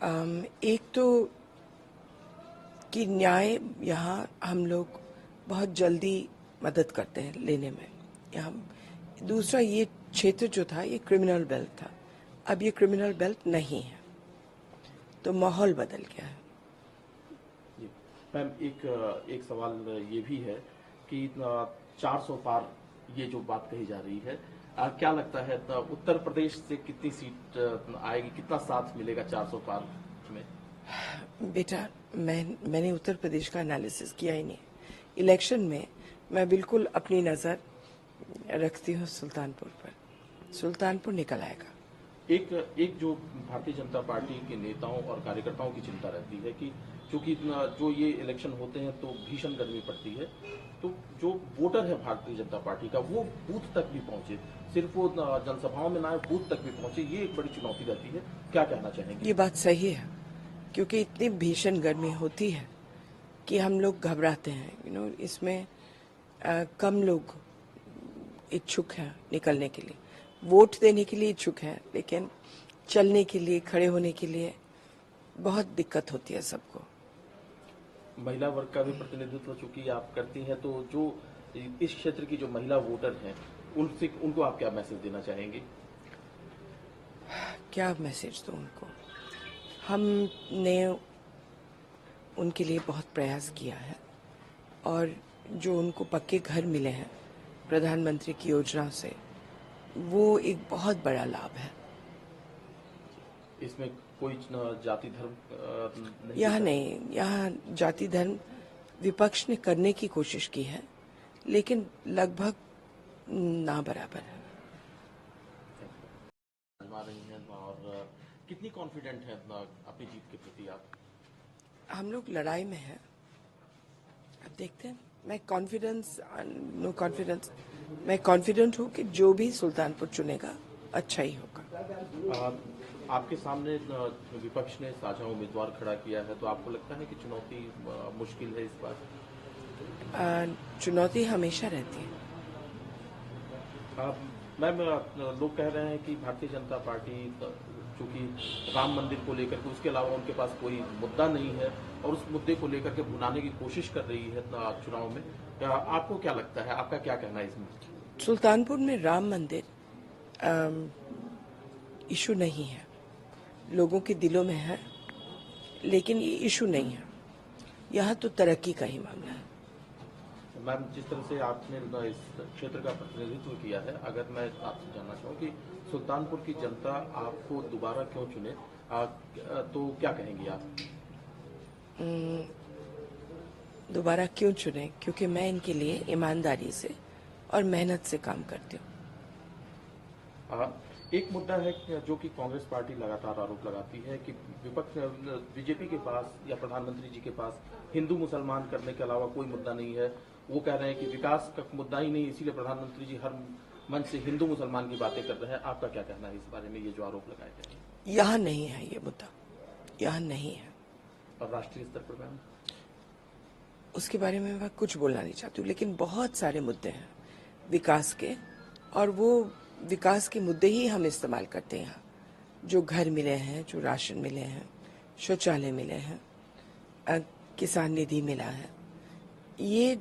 एक तो कि न्याय यहाँ हम लोग बहुत जल्दी मदद करते हैं लेने में। यहाँ दूसरा, ये क्षेत्र जो था ये क्रिमिनल बेल्ट था, अब ये क्रिमिनल बेल्ट नहीं है, तो माहौल बदल गया है। मैम, एक सवाल ये भी है कि 400 पार ये जो बात कही जा रही है, क्या लगता है उत्तर प्रदेश से कितनी सीट आएगी, कितना साथ मिलेगा 400 पार में? बेटा, मैंने उत्तर प्रदेश का एनालिसिस किया ही नहीं। इलेक्शन में मैं बिल्कुल अपनी नज़र रखती हूँ सुल्तानपुर पर। सुल्तानपुर निकल आएगा। एक जो भारतीय जनता पार्टी के नेताओं और कार्यकर्ताओं की चिंता रहती है कि क्योंकि जो ये इलेक्शन होते हैं तो भीषण गर्मी पड़ती है, तो जो वोटर है भारतीय जनता पार्टी का वो बूथ तक भी पहुंचे, सिर्फ वो जनसभाओं में ना आए, बूथ तक भी पहुंचे, ये एक बड़ी चुनौती रहती है। क्या कहना चाहेंगे? ये बात सही है, क्योंकि इतनी भीषण गर्मी होती है कि हम लोग घबराते हैं। इसमें कम लोग इच्छुक हैं निकलने के लिए, वोट देने के लिए इच्छुक हैं, लेकिन चलने के लिए, खड़े होने के लिए बहुत दिक्कत होती है सबको। महिला वर्ग का भी प्रतिनिधित्व चूंकि आप करती हैं, तो जो इस क्षेत्र की जो महिला वोटर हैं उनको आप क्या मैसेज देना चाहेंगे? क्या मैसेज दूं उनको? हमने उनके लिए बहुत प्रयास किया है, और जो उनको पक्के घर मिले हैं प्रधानमंत्री की योजना से, वो एक बहुत बड़ा लाभ है। इसमें कोई जाति धर्म नहीं? यहाँ नहीं, यहाँ जाति धर्म विपक्ष ने करने की कोशिश की है, लेकिन लगभग ना बराबर है। रही हैं और कितनी कॉन्फिडेंट है अपनी जीत के प्रति आप? हम लोग लड़ाई में हैं, अब देखते हैं। मैं नो कॉन्फिडेंस, मैं कॉन्फिडेंट हूँ कि जो भी सुल्तानपुर चुनेगा अच्छा ही होगा। आपके सामने विपक्ष ने साझा उम्मीदवार खड़ा किया है, तो आपको लगता है कि चुनौती मुश्किल है इस बार? चुनौती हमेशा रहती है। मैम, लोग कह रहे हैं कि भारतीय जनता पार्टी चूंकि राम मंदिर को लेकर के उसके अलावा उनके पास कोई मुद्दा नहीं है और उस मुद्दे को लेकर के भुनाने की कोशिश कर रही है चुनाव में। आपको क्या लगता है, आपका क्या कहना है इसमें? सुल्तानपुर में राम मंदिर इशू नहीं है, लोगों के दिलों में है, लेकिन ये इशू नहीं है। यहाँ तो तरक्की का ही मामला है। मैम, जिस तरह से आपने इस क्षेत्र का प्रतिनिधित्व किया है, अगर मैं आपसे जानना चाहूँ कि सुल्तानपुर की जनता आपको दोबारा क्यों चुने, तो क्या कहेंगी आप? दोबारा क्यों चुने? क्योंकि मैं इनके लिए ईमानदारी से और मेहनत से काम करती हूँ। एक मुद्दा है जो कि कांग्रेस पार्टी लगातार आरोप लगाती है कि विपक्ष बीजेपी के पास या प्रधानमंत्री जी के पास हिंदू मुसलमान करने के अलावा कोई मुद्दा नहीं है। वो कह रहे हैं कि विकास का मुद्दा ही नहीं, इसीलिए प्रधानमंत्री जी हर मंच से हिंदू मुसलमान की बातें कर रहे हैं। आपका क्या कहना है इस बारे में, ये जो आरोप लगाए गए हैं? यहाँ नहीं है ये मुद्दा, यहाँ नहीं है। और राष्ट्रीय स्तर पर मैम, उसके बारे में मैं कुछ बोलना नहीं चाहती हूँ, लेकिन बहुत सारे मुद्दे हैं विकास के, और वो विकास के मुद्दे ही हम इस्तेमाल करते हैं यहाँ। जो घर मिले हैं, जो राशन मिले हैं, शौचालय मिले हैं, किसान निधि मिला है, ये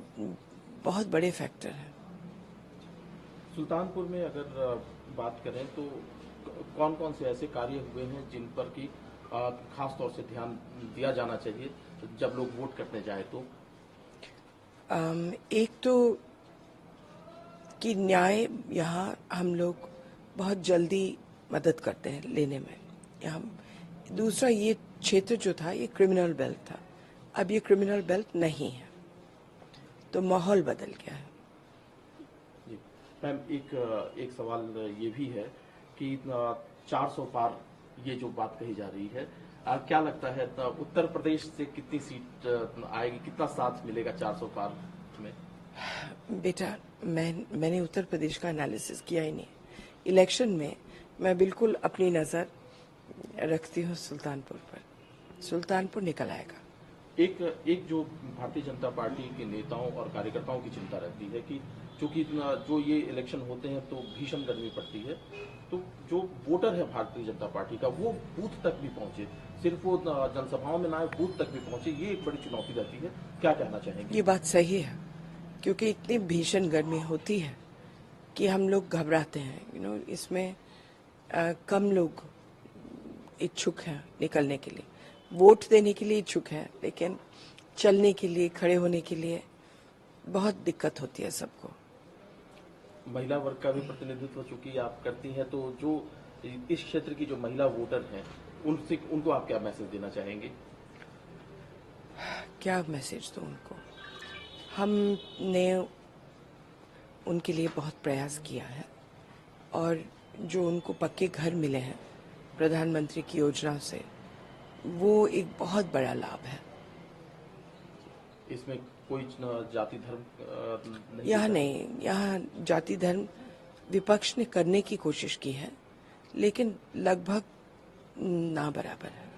बहुत बड़े फैक्टर हैं। सुल्तानपुर में अगर बात करें तो कौन कौन से ऐसे कार्य हुए हैं जिन पर कि खास तौर से ध्यान दिया जाना चाहिए जब लोग वोट करने जाए तो? एक तो कि न्याय यहाँ हम लोग बहुत जल्दी मदद करते हैं लेने में। यहाँ दूसरा, ये क्षेत्र जो था ये क्रिमिनल बेल्ट था, अब ये क्रिमिनल बेल्ट नहीं है, तो माहौल बदल गया है। जी मैम, एक सवाल ये भी है कि 400 पार ये जो बात कही जा रही है, क्या लगता है उत्तर प्रदेश से कितनी सीट आएगी, कितना साथ मिलेगा 400 पार में? बेटा, मैंने उत्तर प्रदेश का एनालिसिस किया ही नहीं। इलेक्शन में मैं बिल्कुल अपनी नज़र रखती हूँ सुल्तानपुर पर। सुल्तानपुर निकल आएगा। एक जो भारतीय जनता पार्टी के नेताओं और कार्यकर्ताओं की चिंता रहती है कि क्योंकि जो ये इलेक्शन होते हैं तो भीषण गर्मी पड़ती है, तो जो वोटर है भारतीय जनता पार्टी का वो बूथ तक भी पहुंचे, सिर्फ वो जनसभाओं में ना आए, बूथ तक भी पहुंचे, ये एक बड़ी चुनौती रहती है। क्या कहना चाहेंगे? ये बात सही है, क्योंकि इतनी भीषण गर्मी होती है कि हम लोग घबराते हैं। इसमें कम लोग इच्छुक हैं निकलने के लिए, वोट देने के लिए इच्छुक हैं, लेकिन चलने के लिए, खड़े होने के लिए बहुत दिक्कत होती है सबको। महिला वर्ग का भी प्रतिनिधित्व चूंकि आप करती हैं, तो जो इस क्षेत्र की जो महिला वोटर हैं उनको आप क्या मैसेज देना चाहेंगे? क्या मैसेज दूं उनको? हमने उनके लिए बहुत प्रयास किया है, और जो उनको पक्के घर मिले हैं प्रधानमंत्री की योजना से, वो एक बहुत बड़ा लाभ है। इसमें कोई जाति धर्म नहीं? यहाँ नहीं, यहाँ जाति धर्म विपक्ष ने करने की कोशिश की है, लेकिन लगभग ना बराबर है।